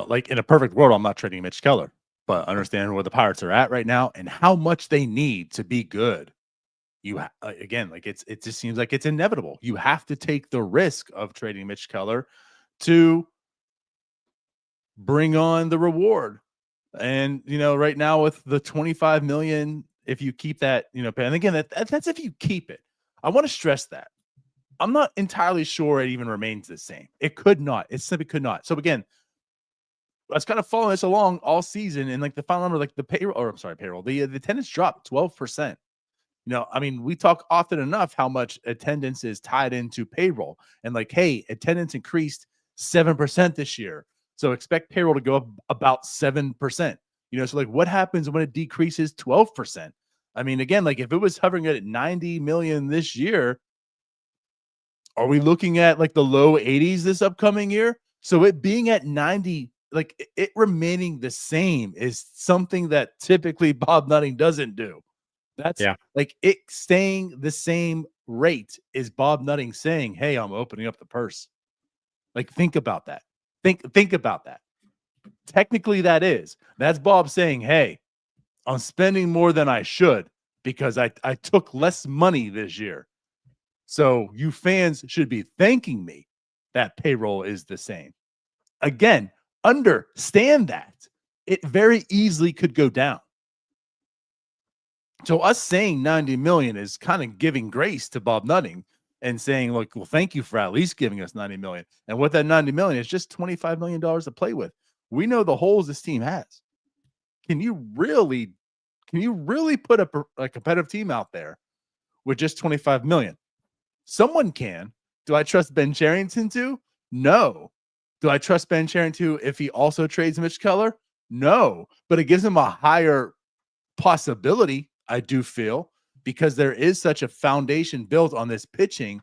Like in a perfect world, I'm not trading Mitch Keller, but understanding where the Pirates are at right now and how much they need to be good. Again, like it just seems like it's inevitable. You have to take the risk of trading Mitch Keller to bring on the reward. And right now with the 25 million, if you keep that, and again, that's if you keep it. I want to stress that. I'm not entirely sure it even remains the same. It could not. It simply could not. So again, I was kind of following this along all season, and like the final number, like the payroll, the attendance dropped 12%. I mean, we talk often enough how much attendance is tied into payroll, and like, hey, attendance increased 7% this year, so expect payroll to go up about 7%. So like, what happens when it decreases 12%? I mean, again, like if it was hovering at 90 million this year, are we looking at like the low 80s this upcoming year? So it being at 90, like it remaining the same is something that typically Bob Nutting doesn't do. That's like it staying the same rate is Bob Nutting saying, "Hey, I'm opening up the purse." Like, think about that. Think about that. Technically, that's Bob saying, "Hey, I'm spending more than I should because I took less money this year. So you fans should be thanking me that payroll is the same." Again, understand that it very easily could go down. So us saying 90 million is kind of giving grace to Bob Nutting and saying, look, well, thank you for at least giving us 90 million. And with that 90 million, it's just $25 million to play with. We know the holes this team has. Can you really put a competitive team out there with just 25 million? Someone can. Do I trust Ben Cherington to? No. Do I trust Ben Cherington if he also trades Mitch Keller? No. But it gives him a higher possibility, I do feel, because there is such a foundation built on this pitching.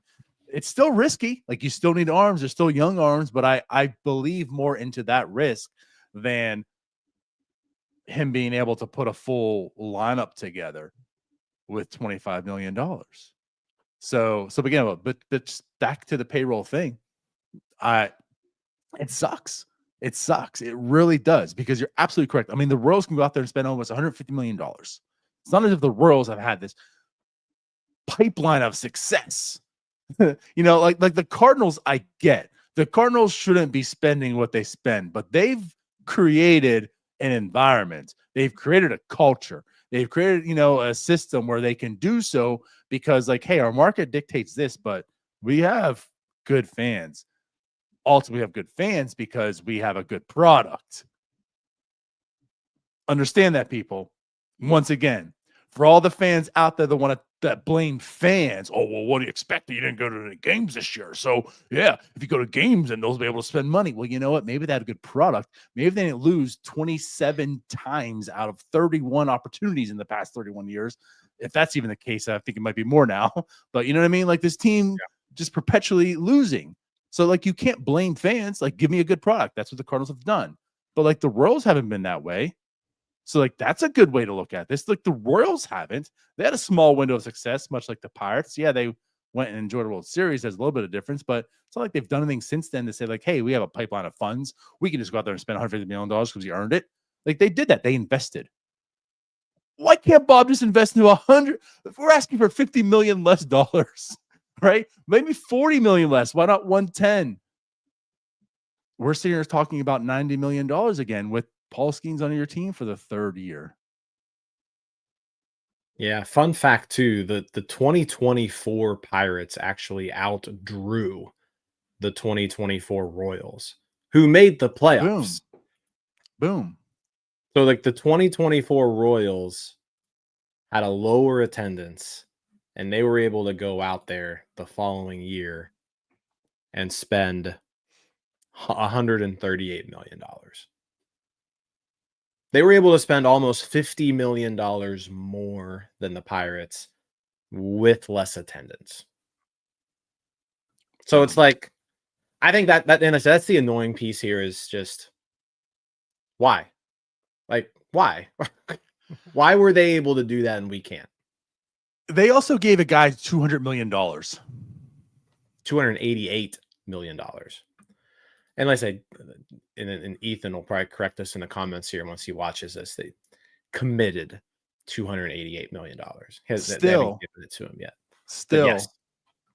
It's still risky. Like, you still need arms. They're still young arms, but I believe more into that risk than him being able to put a full lineup together with $25 million. So again, but back to the payroll thing. It sucks. It sucks. It really does, because you're absolutely correct. I mean, the Royals can go out there and spend almost $150 million. It's not as if the Royals have had this pipeline of success. Like the Cardinals, I get. The Cardinals shouldn't be spending what they spend, but they've created an environment. They've created a culture. They've created, a system where they can do so because, like, hey, our market dictates this, but we have good fans. Also, we have good fans because we have a good product. Understand that, people. Once again, for all the fans out there that blame fans, oh, well, what do you expect? You didn't go to any games this year. So, yeah, if you go to games, then they'll be able to spend money. Well, you know what? Maybe they had a good product. Maybe they didn't lose 27 times out of 31 opportunities in the past 31 years. If that's even the case, I think it might be more now. But you know what I mean? Like, this team just perpetually losing. So, like, you can't blame fans. Like, give me a good product. That's what the Cardinals have done. But, like, the Royals haven't been that way. So, like, that's a good way to look at this. Like, the Royals haven't. They had a small window of success, much like the Pirates. Yeah, they went and enjoyed a World Series. There's a little bit of difference, but it's not like they've done anything since then to say, like, hey, we have a pipeline of funds. We can just go out there and spend $150 million because we earned it. Like, they did that. They invested. Why can't Bob just invest into 100? If we're asking for $50 million less dollars, right? Maybe 40 million less. Why not 110? We're sitting here talking about $90 million again with Paul Skeens on your team for the third year. Yeah, fun fact too, the 2024 Pirates actually outdrew the 2024 Royals, who made the playoffs. Boom. So, like, the 2024 Royals had a lower attendance, and they were able to go out there the following year and spend $138 million. They were able to spend almost $50 million more than the Pirates with less attendance. So it's like, I think that and that's the annoying piece here is just why? Like, why? Why were they able to do that and we can't? They also gave a guy $200 million. $288 million. And like I said, and Ethan will probably correct us in the comments here once he watches this. They committed $288 million. They haven't given it to him yet. Still, yes,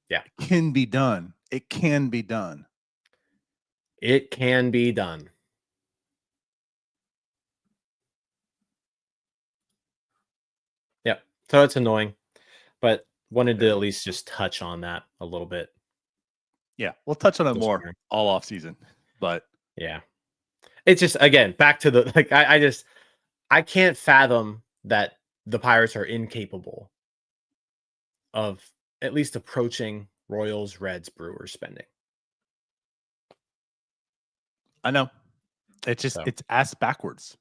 yeah, it can be done. It can be done. It can be done. Yep. So it's annoying, but wanted to at least just touch on that a little bit. Yeah, we'll touch on it more all off season, but yeah, it's just, again, back to the, like, I can't fathom that the Pirates are incapable of at least approaching Royals, Reds, Brewers spending. I know. It's just, it's ass backwards.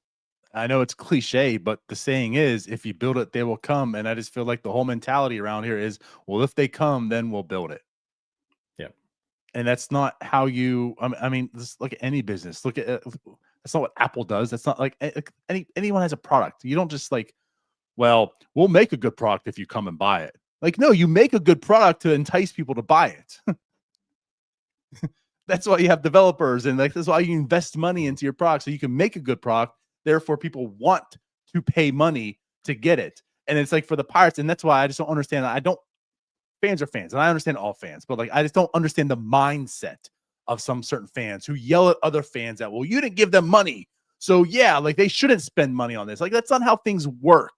I know it's cliche, but the saying is, if you build it, they will come. And I just feel like the whole mentality around here is, well, if they come, then we'll build it. Yep. And that's not how you, I mean, just look at any business. Look at, that's not what Apple does. That's not like anyone has a product. You don't just like, well, we'll make a good product if you come and buy it. Like, no, you make a good product to entice people to buy it. That's why you have developers, and like that's why you invest money into your product so you can make a good product. Therefore, people want to pay money to get it. And it's like for the Pirates, and that's why I just don't understand. Fans are fans, and I understand all fans, but like I just don't understand the mindset of some certain fans who yell at other fans that, well, you didn't give them money, so yeah, like they shouldn't spend money on this. Like that's not how things work.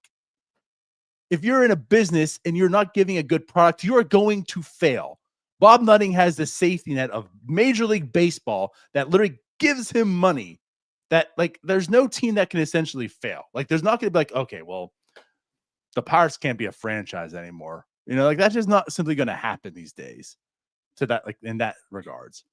If you're in a business and you're not giving a good product, you are going to fail. Bob Nutting has the safety net of Major League Baseball that literally gives him money that, like, there's no team that can essentially fail. Like, there's not going to be like, okay, well, the Pirates can't be a franchise anymore. You know, like that's just not simply going to happen these days to that, like in that regards.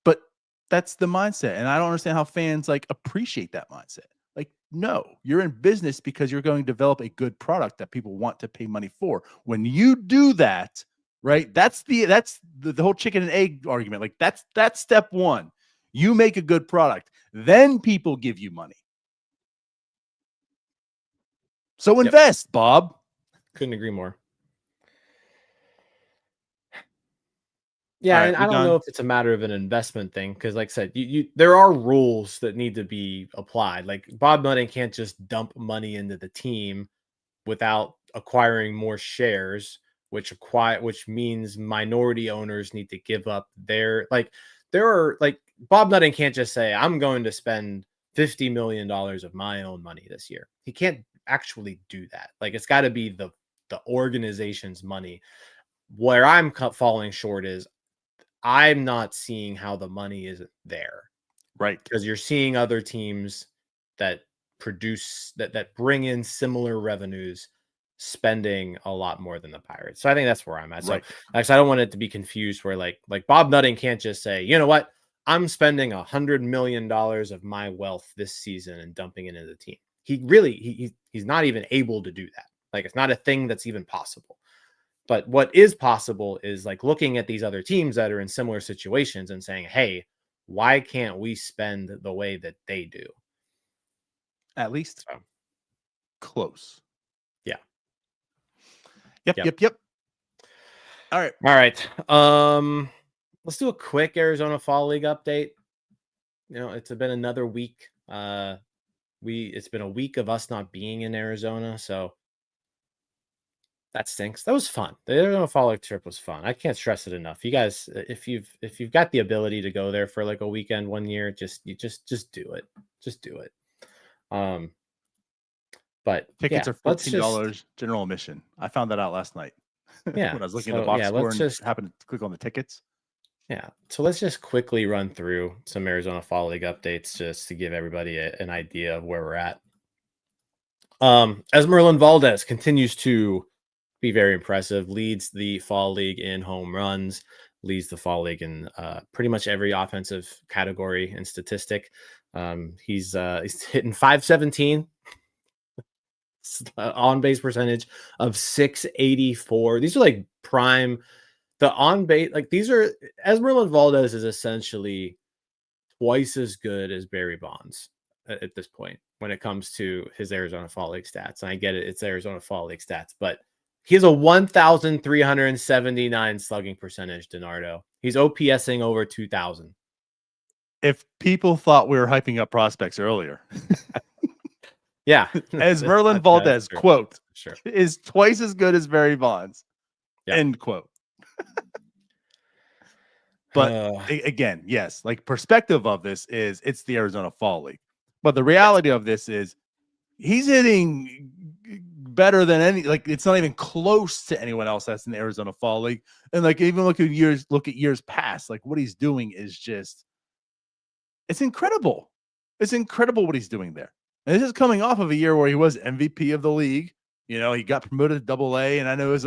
But that's the mindset. And I don't understand how fans like appreciate that mindset. Like, no, you're in business because you're going to develop a good product that people want to pay money for. When you do that, right? That's the whole chicken and egg argument. Like that's step one. You make a good product, then people give you money. So invest, Bob. Couldn't agree more. Yeah, right, and I don't know if it's a matter of an investment thing because, like I said, there are rules that need to be applied. Like Bob Nutting can't just dump money into the team without acquiring more shares, which means minority owners need to give up their, like, there are, like, Bob Nutting can't just say, I'm going to spend $50 million of my own money this year. He can't actually do that. Like, it's got to be the organization's money. Where I'm falling short is I'm not seeing how the money isn't there. Right. Because you're seeing other teams that produce, that bring in similar revenues, spending a lot more than the Pirates. So I think that's where I'm at. Right. So like, I don't want it to be confused where like Bob Nutting can't just say, you know what, I'm spending $100 million of my wealth this season and dumping it into the team. He's not even able to do that. Like, it's not a thing that's even possible. But what is possible is like looking at these other teams that are in similar situations and saying, hey, why can't we spend the way that they do? At least close. Yeah. Yep. All right. Let's do a quick Arizona Fall League update. You know, it's been another week. It's been a week of us not being in Arizona, so that stinks. That was fun. The Arizona Fall League trip was fun. I can't stress it enough. You guys, if you've got the ability to go there for like a weekend one year, just do it. Just do it. But tickets are $14 general admission. I found that out last night. Yeah. When I was looking at the box score and happened to click on the tickets. Yeah. So let's just quickly run through some Arizona Fall League updates just to give everybody an idea of where we're at. Esmeralda Valdez continues to be very impressive, leads the Fall League in home runs, leads the Fall League in pretty much every offensive category and statistic. He's hitting 517 on base percentage of 684. These are like prime. The on base, like these are, Esmeralda Valdez is essentially twice as good as Barry Bonds at this point when it comes to his Arizona Fall League stats. And I get it, it's Arizona Fall League stats, but he has a 1,379 slugging percentage, DiNardo. He's OPSing over 2,000. If people thought we were hyping up prospects earlier, yeah, as Merlin Valdez, quote, is twice as good as Barry Bonds, end quote. But again, yes, like perspective of this is it's the Arizona Fall League. But the reality of this is he's hitting better than any, like it's not even close to anyone else that's in the Arizona Fall League. And like even look at years past, like what he's doing is just, it's incredible. It's incredible what he's doing there. And this is coming off of a year where he was MVP of the league. You know, he got promoted to AA, and I know it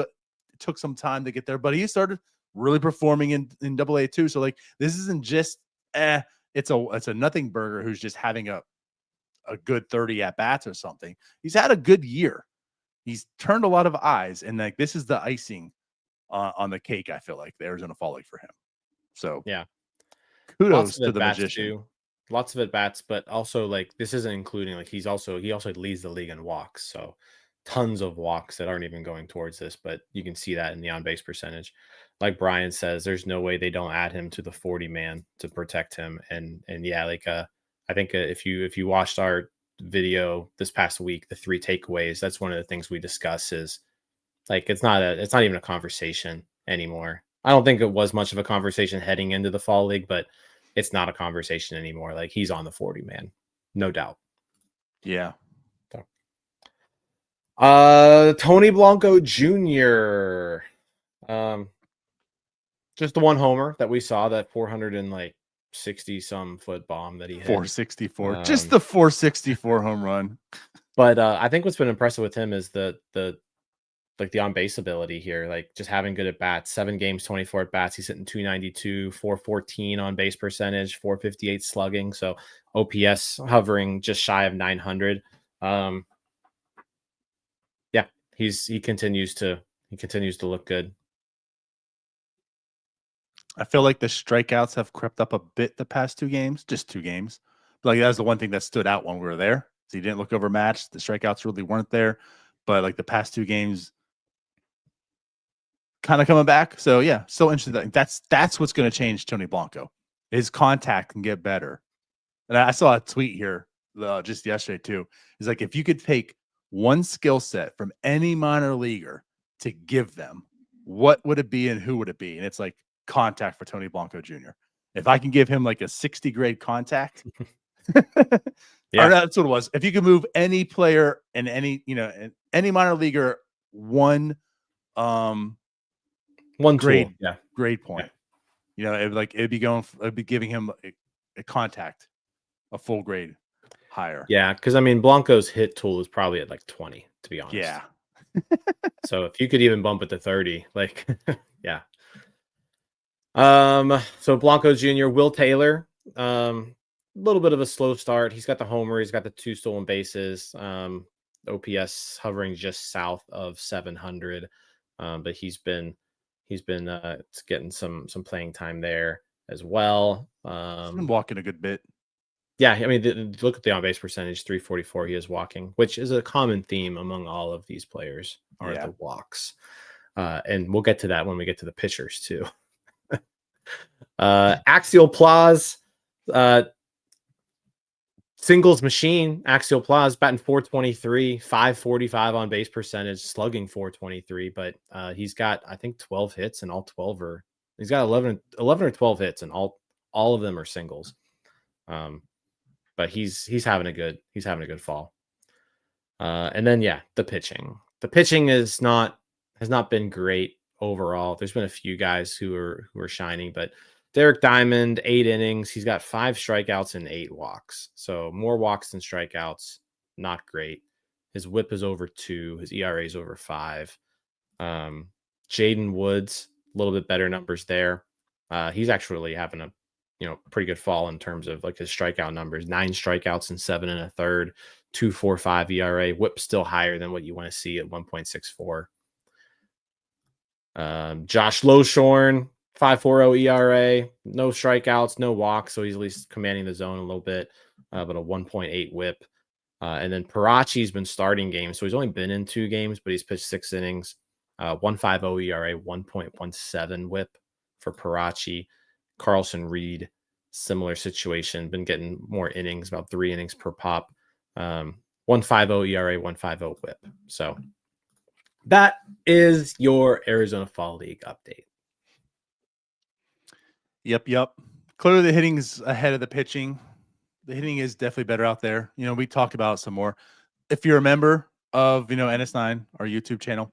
took some time to get there, but he started really performing in AA too. So like this isn't just it's a nothing burger who's just having a good 30 at bats or something. He's had a good year. He's turned a lot of eyes, and like this is the icing on the cake. I feel like the Arizona Fall League for him. So yeah, kudos to the magician. Too. Lots of at bats, but also like this isn't including like he also leads the league in walks. So tons of walks that aren't even going towards this, but you can see that in the on base percentage. Like Brian says, there's no way they don't add him to the 40 man to protect him. And yeah, like I think if you watched our video this past week, the 3 takeaways, that's one of the things we discuss is like it's not even a conversation anymore. I don't think it was much of a conversation heading into the fall league, but it's not a conversation anymore. Like he's on the 40 man, no doubt. Yeah. Tony Blanco Jr. Just the one homer that we saw, that 460 some foot bomb that he hit. 464. Just the 464 home run. But I think what's been impressive with him is the on base ability here, like just having good at bats. 7 games, 24 at bats. He's hitting 292, 414 on base percentage, 458 slugging. So OPS hovering just shy of 900. Yeah, he continues to look good. I feel like the strikeouts have crept up a bit the past 2 games, just 2 games. But like that's the one thing that stood out when we were there. So he didn't look overmatched. The strikeouts really weren't there, but like the past 2 games kind of coming back. So yeah, so interesting. That's what's going to change Tony Blanco. His contact can get better. And I saw a tweet here just yesterday too. It's like if you could take one skill set from any minor leaguer to give them, what would it be and who would it be? And it's like contact for Tony Blanco Jr. If I can give him like a 60 grade contact, yeah, that's what it was. If you could move any player in any minor leaguer one grade, tool. grade point, it'd be giving him a contact, a full grade higher. Yeah, because I mean Blanco's hit tool is probably at like 20, to be honest. Yeah. So if you could even bump it to 30, like yeah. So Blanco Jr., Will Taylor, a little bit of a slow start. He's got the homer, he's got the 2 stolen bases, OPS hovering just south of 700. But he's been getting some playing time there as well. He's been walking a good bit. Yeah, I mean, look at the on base percentage, 344. He is walking, which is a common theme among all of these players are the walks. And we'll get to that when we get to the pitchers too. Axial Plaz, singles machine. Axial Plaz batting 423, 545 on base percentage, slugging 423. But he's got, I think, 12 hits, and all 12 are. He's got 11 or 12 hits, and all of them are singles. But he's having a good fall. And then the pitching. The pitching has not been great overall. There's been a few guys who are shining, but Derek Diamond, 8 innings. He's got 5 strikeouts and 8 walks. So more walks than strikeouts. Not great. His whip is over 2. His ERA is over 5. Jaden Woods, a little bit better numbers there. He's actually having a pretty good fall in terms of like his strikeout numbers. 9 strikeouts and 7 1/3, 2.45 ERA. WHIP still higher than what you want to see at 1.64. Josh Loshorn, 5.40 ERA, no strikeouts, no walks, so he's at least commanding the zone a little bit, but a 1.8 WHIP. And then Parachi's been starting games, so he's only been in 2 games, but he's pitched 6 innings. 1.50 ERA, 1.17 WHIP for Parachi. Carlson Reed, similar situation, been getting more innings, about 3 innings per pop. 1.50 ERA, 1.50 WHIP. So that is your Arizona Fall League update. Yep. Clearly the hitting's ahead of the pitching. The hitting is definitely better out there. We talked about it some more. If you're a member of, NS9, our YouTube channel,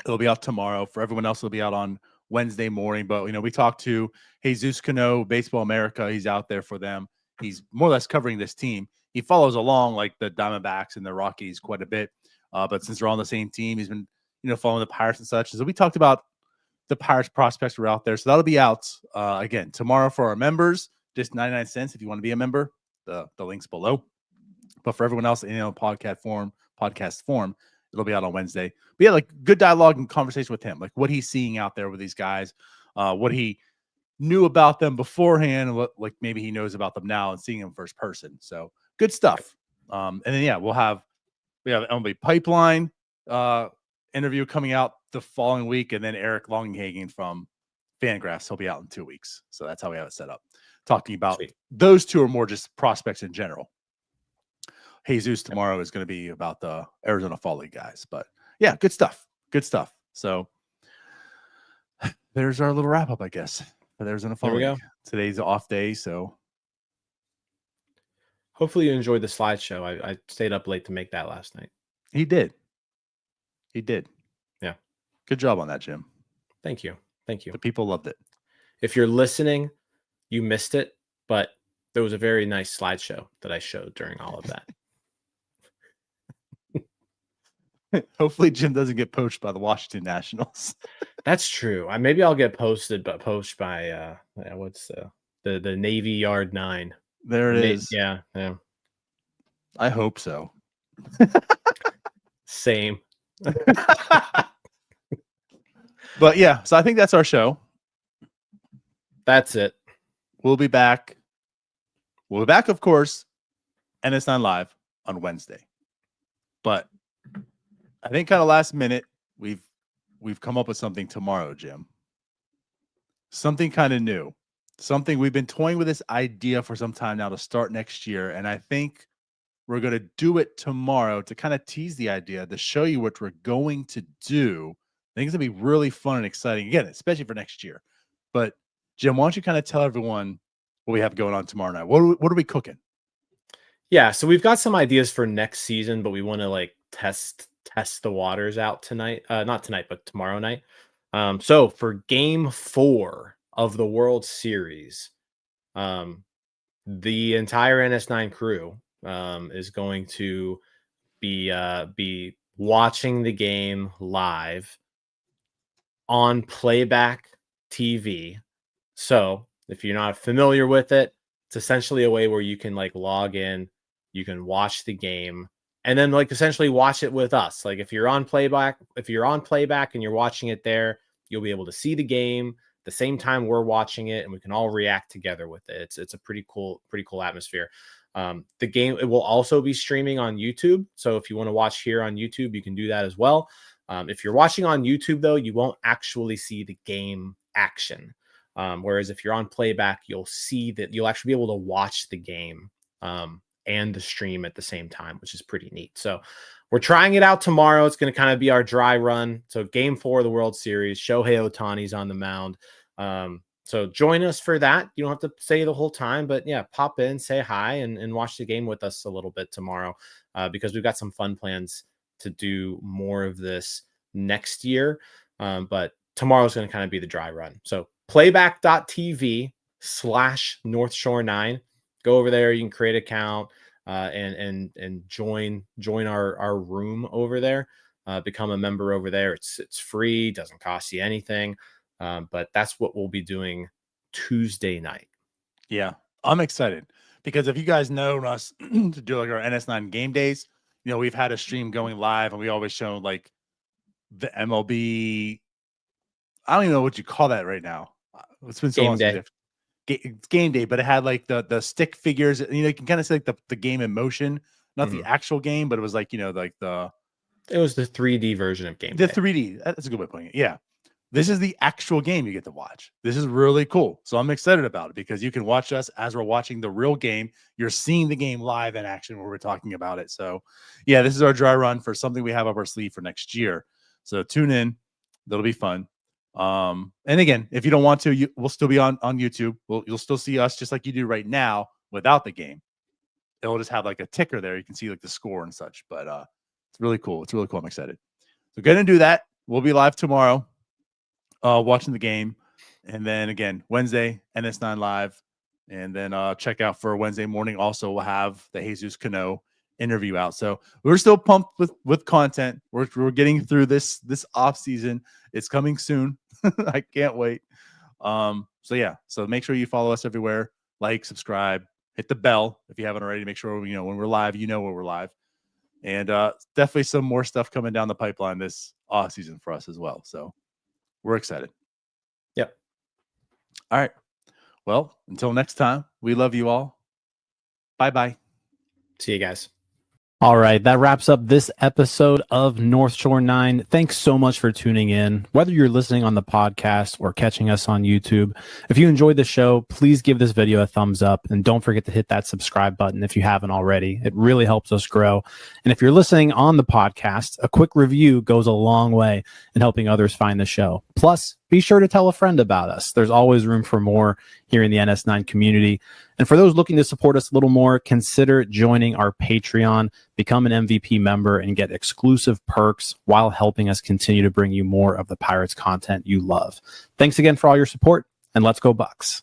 it'll be out tomorrow. For everyone else, it'll be out on Wednesday morning. But, we talked to Jesus Cano, Baseball America. He's out there for them. He's more or less covering this team. He follows along like the Diamondbacks and the Rockies quite a bit. But since they're on the same team, he's been, following the Pirates and such. So we talked about the Pirates prospects who are out there. So that'll be out again tomorrow for our members. Just 99 cents if you want to be a member. The link's below. But for everyone else in podcast form, it'll be out on Wednesday. But yeah, like good dialogue and conversation with him, like what he's seeing out there with these guys, what he knew about them beforehand, and what like maybe he knows about them now and seeing them first person. So good stuff. And then we have MLB Pipeline interview coming out the following week, and then Eric Longenhagen from Fangraphs. He'll be out in 2 weeks. So that's how we have it set up. Talking about those two are more just prospects in general. Jesus tomorrow is going to be about the Arizona Fall League guys. But yeah, good stuff. So there's our little wrap up, I guess, for the Arizona Fall League. Go. Today's off day, so hopefully you enjoyed the slideshow. I stayed up late to make that last night. He did. Yeah. Good job on that, Jim. Thank you. The people loved it. If you're listening, you missed it, but there was a very nice slideshow that I showed during all of that. Hopefully Jim doesn't get poached by the Washington Nationals. That's true. Maybe I'll get poached by what's the Navy Yard 9. There it is. Yeah. I hope so. Same. But yeah, so I think that's our show. That's it. We'll be back, of course, NS9 Live on Wednesday. But I think kind of last minute, we've come up with something tomorrow, Jim. Something kind of new. Something we've been toying with this idea for some time now to start next year. And I think we're going to do it tomorrow to kind of tease the idea, to show you what we're going to do. I think it's going to be really fun and exciting, again, especially for next year. But Jim, why don't you kind of tell everyone what we have going on tomorrow night? What are we cooking? Yeah, so we've got some ideas for next season, but we want to like test the waters out tonight. Not tonight, but tomorrow night. So for game 4 of the World Series, the entire NS9 crew is going to be watching the game live on playback TV. So if you're not familiar with it, it's essentially a way where you can like log in, you can watch the game, and then like essentially watch it with us. Like if you're on playback and you're watching it there, you'll be able to see the game the same time we're watching it, and we can all react together with it. It's a pretty cool atmosphere. The game, it will also be streaming on YouTube. So if you want to watch here on YouTube, you can do that as well. If you're watching on YouTube though, you won't actually see the game action. Whereas if you're on playback, you'll see that you'll actually be able to watch the game and the stream at the same time, which is pretty neat. So we're trying it out tomorrow. It's going to kind of be our dry run. So game 4 of the World Series, Shohei Ohtani's on the mound. So join us for that. You don't have to stay the whole time, but yeah, pop in, say hi, and watch the game with us a little bit tomorrow because we've got some fun plans to do more of this next year. But tomorrow's going to kind of be the dry run. So playback.tv/North Shore 9. Go over there. You can create an account and join our room over there. Become a member over there. It's free. Doesn't cost you anything. But that's what we'll be doing Tuesday night. Yeah, I'm excited because if you guys know us to do like our NS9 game days, we've had a stream going live and we always show like the MLB. I don't even know what you call that right now. It's been so Game long since day. it's game day, but it had like the stick figures. You can kind of see like the game in motion, not the actual game, but it was like like the. It was the 3D version of game The day. 3D. That's a good way of putting it. Yeah. This is the actual game you get to watch. This is really cool. So I'm excited about it because you can watch us as we're watching the real game. You're seeing the game live in action where we're talking about it. So yeah, this is our dry run for something we have up our sleeve for next year. So tune in. That'll be fun. And again, if you don't want to, we'll still be on YouTube. You'll still see us just like you do right now without the game. It'll just have like a ticker there. You can see like the score and such, but it's really cool. It's really cool. I'm excited. So go ahead and do that. We'll be live tomorrow. Watching the game, and then again Wednesday NS9 live, and then check out for Wednesday morning. Also, we'll have the Jesus Cano interview out. So we're still pumped with content. We're getting through this off season. It's coming soon. I can't wait. So yeah, so make sure you follow us everywhere. Like, subscribe, hit the bell if you haven't already. Make sure when we're live, when we're live, and definitely some more stuff coming down the pipeline this off season for us as well. So. We're excited. Yep. All right. Well, until next time, we love you all. Bye-bye. See you guys. All right, that wraps up this episode of North Shore 9. Thanks so much for tuning in. Whether you're listening on the podcast or catching us on YouTube, if you enjoyed the show, please give this video a thumbs up and don't forget to hit that subscribe button if you haven't already. It really helps us grow. And if you're listening on the podcast, a quick review goes a long way in helping others find the show. Plus, be sure to tell a friend about us. There's always room for more here in the NS9 community. And for those looking to support us a little more, consider joining our Patreon, become an MVP member, and get exclusive perks while helping us continue to bring you more of the Pirates content you love. Thanks again for all your support, and let's go Bucks.